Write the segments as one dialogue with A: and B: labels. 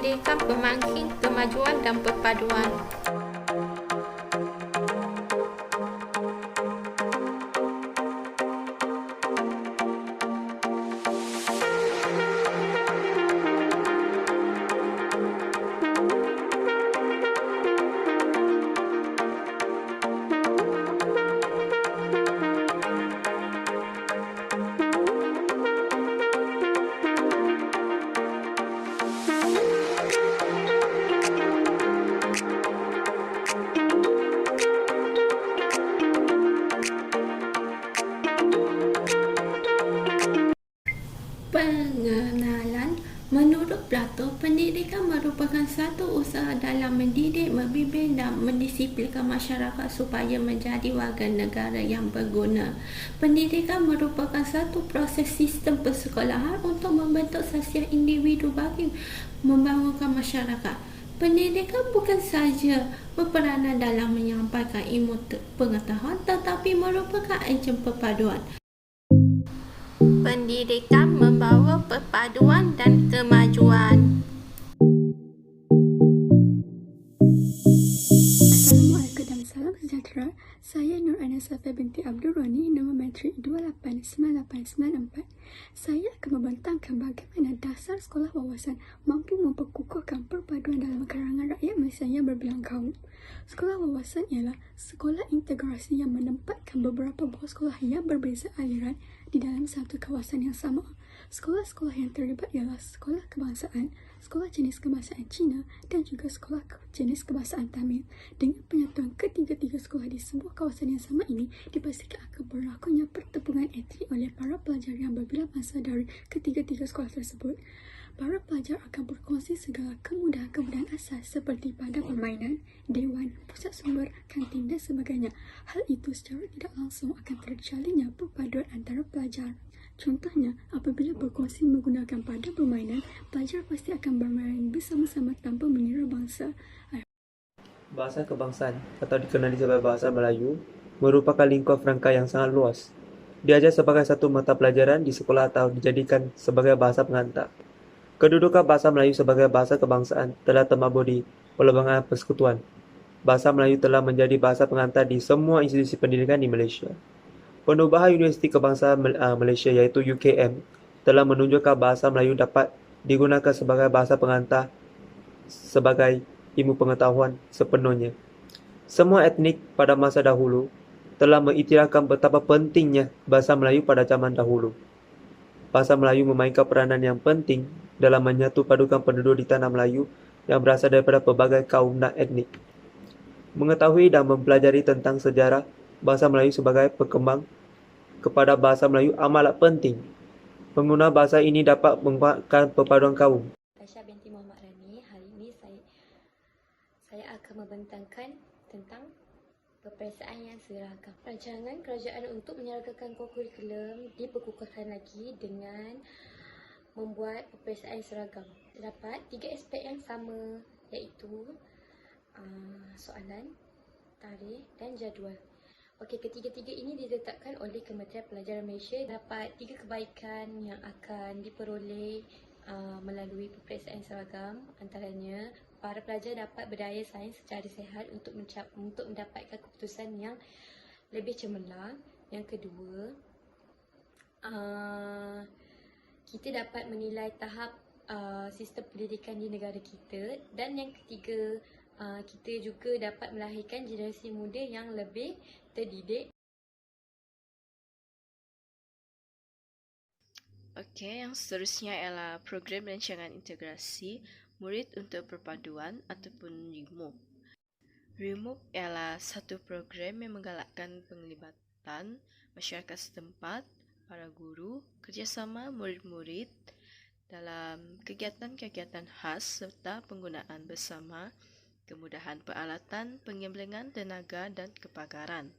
A: pendidikan pemangkin kemajuan dan perpaduan. Pengenalan. Menurut Plato, pendidikan merupakan satu usaha dalam mendidik, membimbing dan mendisiplinkan masyarakat supaya menjadi warga negara yang berguna. Pendidikan merupakan satu proses sistem persekolahan untuk membentuk sasiah individu bagi membangunkan masyarakat. Pendidikan bukan sahaja berperanan dalam menyampaikan ilmu pengetahuan, tetapi merupakan ejen perpaduan. Pendidikan membawa perpaduan dan kemajuan.
B: Assalamualaikum dan salam sejahtera. Saya Nur Ana Safia binti Abdul Rani, nama matrik 289894. Saya akan membentangkan bagaimana dasar sekolah wawasan mampu memperkukuhkan perpaduan dalam kalangan rakyat Malaysia yang berbilang kaum. Sekolah wawasan ialah sekolah integrasi yang menempatkan beberapa buah sekolah yang berbeza aliran di dalam satu kawasan yang sama. Sekolah-sekolah yang terlibat ialah sekolah kebangsaan, sekolah jenis kebangsaan Cina dan juga sekolah jenis kebangsaan Tamil. Dengan penyatuan ketiga-tiga sekolah di sebuah kawasan yang sama ini, dipastikan akan berlakunya pertemuan etnik oleh para pelajar yang berbilang masa dari ketiga-tiga sekolah tersebut. Para pelajar akan berkongsi segala kemudahan-kemudahan asas seperti padang permainan, dewan, pusat sumber, kantin dan sebagainya. Hal itu secara tidak langsung akan terjalinnya perpaduan antara pelajar. Contohnya, apabila berkongsi menggunakan padang permainan, pelajar pasti akan bermain bersama-sama tanpa mengira bangsa.
C: Bahasa kebangsaan atau dikenali sebagai bahasa Melayu merupakan lingkup rangka yang sangat luas. Diajar sebagai satu mata pelajaran di sekolah atau dijadikan sebagai bahasa pengantar. Kedudukan bahasa Melayu sebagai bahasa kebangsaan telah termabur di perlembagaan persekutuan. Bahasa Melayu telah menjadi bahasa pengantar di semua institusi pendidikan di Malaysia. Penubahan Universiti Kebangsaan Malaysia iaitu UKM telah menunjukkan bahasa Melayu dapat digunakan sebagai bahasa pengantar sebagai ilmu pengetahuan sepenuhnya. Semua etnik pada masa dahulu telah mengiktirafkan betapa pentingnya bahasa Melayu pada zaman dahulu. Bahasa Melayu memainkan peranan yang penting dalam menyatu padukan penduduk di tanah Melayu yang berasal daripada pelbagai kaum dan etnik. Mengetahui dan mempelajari tentang sejarah bahasa Melayu sebagai pekembang kepada bahasa Melayu amatlah penting. Penggunaan bahasa ini dapat menguatkan perpaduan kaum.
D: Aisyah binti Muhammad Rani. Hari ini saya akan membentangkan tentang peperiksaan yang seragam. Rancangan kerajaan untuk menyeragakan kurikulum diperkukuhkan lagi dengan membuat peperiksaan seragam. Terdapat 3 aspek yang sama, iaitu soalan, tarikh dan jadual. Okey, ketiga-tiga ini diletakkan oleh Kementerian Pelajaran Malaysia. Dapat 3 kebaikan yang akan diperoleh melalui peperiksaan seragam. Antaranya, para pelajar dapat berdaya sains secara sihat untuk mendapatkan keputusan yang lebih cemerlang. Yang kedua, kita dapat menilai tahap sistem pendidikan di negara kita. Dan yang ketiga, kita juga dapat melahirkan generasi muda yang lebih terdidik.
E: Okey, yang seterusnya ialah program rancangan integrasi murid untuk perpaduan ataupun REMOVE. REMOVE ialah satu program yang menggalakkan penglibatan masyarakat setempat, para guru, kerjasama murid-murid dalam kegiatan-kegiatan khas serta penggunaan bersama, kemudahan peralatan, pengembangan tenaga dan kepakaran.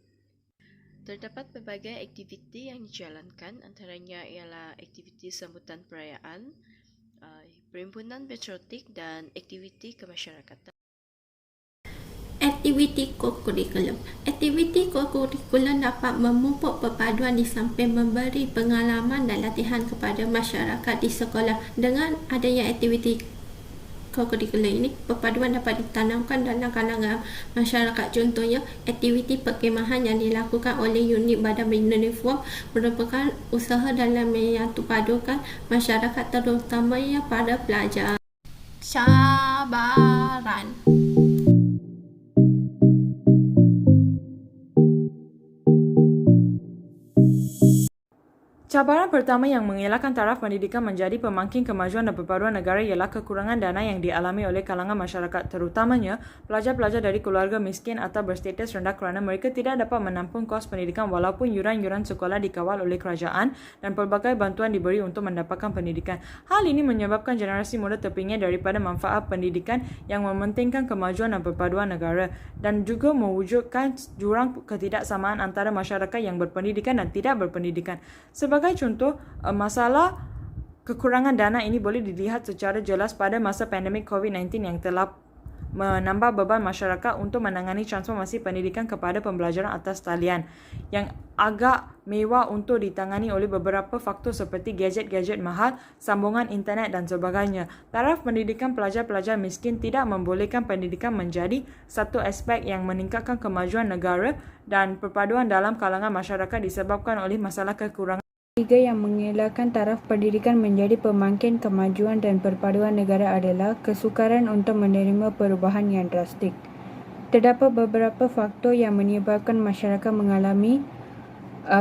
E: Terdapat pelbagai aktiviti yang dijalankan, antaranya ialah aktiviti sambutan perayaan, perhimpunan patriotik dan aktiviti kemasyarakatan.
A: Aktiviti kokurikulum. Aktiviti kokurikulum dapat memupuk perpaduan di samping memberi pengalaman dan latihan kepada masyarakat di sekolah. Dengan adanya aktiviti co-curricular ini, perpaduan dapat ditanamkan dalam kalangan masyarakat. Contohnya, aktiviti perkhemahan yang dilakukan oleh unit badan uniform merupakan usaha dalam menyatu padukan masyarakat, terutamanya para pelajar. Cabaran.
F: Cabaran pertama yang mengelakkan taraf pendidikan menjadi pemangkin kemajuan dan perpaduan negara ialah kekurangan dana yang dialami oleh kalangan masyarakat, terutamanya pelajar-pelajar dari keluarga miskin atau berstatus rendah kerana mereka tidak dapat menampung kos pendidikan walaupun yuran-yuran sekolah dikawal oleh kerajaan dan pelbagai bantuan diberi untuk mendapatkan pendidikan. Hal ini menyebabkan generasi muda terpinggir daripada manfaat pendidikan yang mementingkan kemajuan dan perpaduan negara dan juga mewujudkan jurang ketidaksamaan antara masyarakat yang berpendidikan dan tidak berpendidikan. Sebagai contoh, masalah kekurangan dana ini boleh dilihat secara jelas pada masa pandemik COVID-19 yang telah menambah beban masyarakat untuk menangani transformasi pendidikan kepada pembelajaran atas talian yang agak mewah untuk ditangani oleh beberapa faktor seperti gadget-gadget mahal, sambungan internet dan sebagainya. Taraf pendidikan pelajar-pelajar miskin tidak membolehkan pendidikan menjadi satu aspek yang meningkatkan kemajuan negara dan perpaduan dalam kalangan masyarakat disebabkan oleh masalah kekurangan.
G: Tiga yang mengelakkan taraf pendidikan menjadi pemangkin kemajuan dan perpaduan negara adalah kesukaran untuk menerima perubahan yang drastik. Terdapat beberapa faktor yang menyebabkan masyarakat mengalami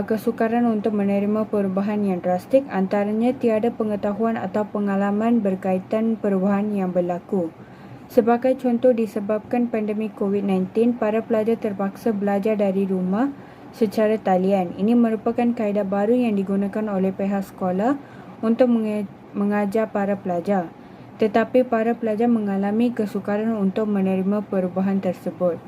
G: kesukaran untuk menerima perubahan yang drastik, antaranya tiada pengetahuan atau pengalaman berkaitan perubahan yang berlaku. Sebagai contoh, disebabkan pandemik COVID-19, para pelajar terpaksa belajar dari rumah secara talian. Ini merupakan kaedah baru yang digunakan oleh pihak sekolah untuk mengajar para pelajar. Tetapi para pelajar mengalami kesukaran untuk menerima perubahan tersebut.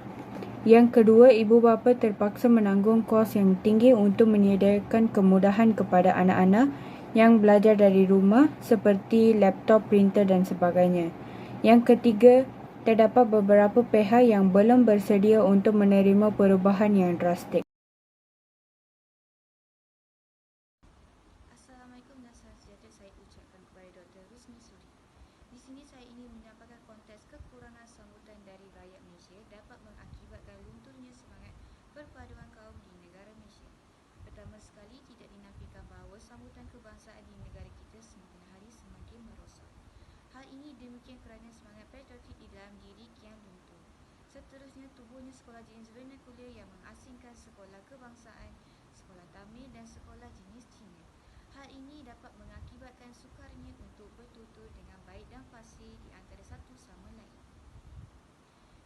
G: Yang kedua, ibu bapa terpaksa menanggung kos yang tinggi untuk menyediakan kemudahan kepada anak-anak yang belajar dari rumah seperti laptop, printer dan sebagainya. Yang ketiga, terdapat beberapa pihak yang belum bersedia untuk menerima perubahan yang drastik.
H: Assalamualaikum dan salam sejahtera saya ucapkan kepada Dr. Rusni Suri. Di sini saya ingin menyampaikan konteks kekurangan sambutan dari rakyat Malaysia dapat mengakibatkan lunturnya semangat perpaduan kaum di negara Malaysia. Pertama sekali, tidak dinafikan bahawa sambutan kebangsaan di negara kita semakin hari semakin merosak. Hal ini demikian kerana semangat patriotik di dalam diri kian luntur. Seterusnya, tubuhnya sekolah jenis vernakular yang mengasingkan sekolah kebangsaan, sekolah tamil dan sekolah jenis Cina. Hal ini dapat mengakibatkan sukarnya untuk bertutur dengan baik dan fasih di antara satu sama lain.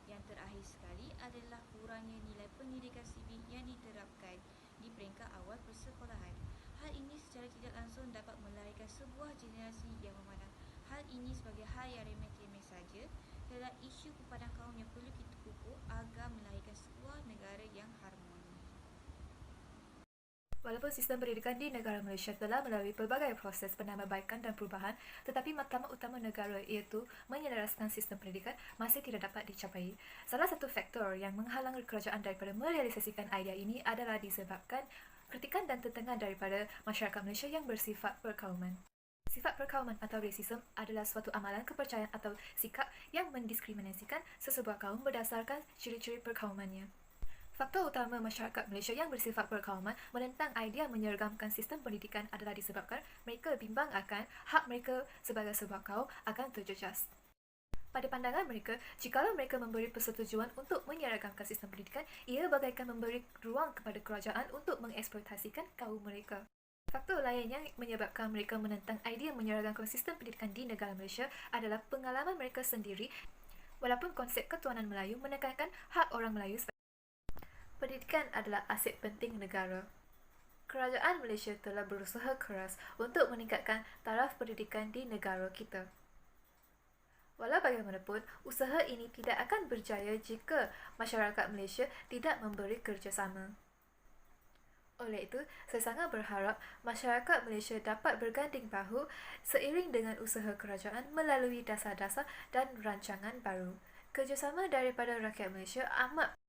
H: Yang terakhir sekali adalah kurangnya nilai pendidikan sivik yang diterapkan di peringkat awal persekolahan. Hal ini secara tidak langsung dapat melahirkan sebuah generasi yang memandang hal ini sebagai hal yang remeh-temeh saja, adalah isu kepada kaum yang perlu kita kukuh agar melahirkan sebuah negara yang harmoni.
I: Walaupun sistem pendidikan di negara Malaysia telah melalui pelbagai proses penambahbaikan dan perubahan, tetapi matlamat utama negara iaitu menyelaraskan sistem pendidikan masih tidak dapat dicapai. Salah satu faktor yang menghalang kerajaan daripada merealisasikan idea ini adalah disebabkan kritikan dan tentangan daripada masyarakat Malaysia yang bersifat perkauman. Sifat perkauman atau rasisme adalah suatu amalan kepercayaan atau sikap yang mendiskriminasikan sesebuah kaum berdasarkan ciri-ciri perkaumannya. Faktor utama masyarakat Malaysia yang bersifat perkauman menentang idea menyergamkan sistem pendidikan adalah disebabkan mereka bimbang akan hak mereka sebagai sebuah kaum akan terjejas. Pada pandangan mereka, jikalau mereka memberi persetujuan untuk menyeragamkan sistem pendidikan, ia bagaikan memberi ruang kepada kerajaan untuk mengeksploitasikan kaum mereka. Faktor lain yang menyebabkan mereka menentang idea menyeragamkan sistem pendidikan di negara Malaysia adalah pengalaman mereka sendiri, walaupun konsep ketuanan Melayu menekankan hak orang Melayu sebagai pendidikan adalah aset penting negara. Kerajaan Malaysia telah berusaha keras untuk meningkatkan taraf pendidikan di negara kita. Walau bagaimanapun, usaha ini tidak akan berjaya jika masyarakat Malaysia tidak memberi kerjasama. Oleh itu, saya sangat berharap masyarakat Malaysia dapat berganding bahu seiring dengan usaha kerajaan melalui dasar-dasar dan rancangan baru. Kerjasama daripada rakyat Malaysia amat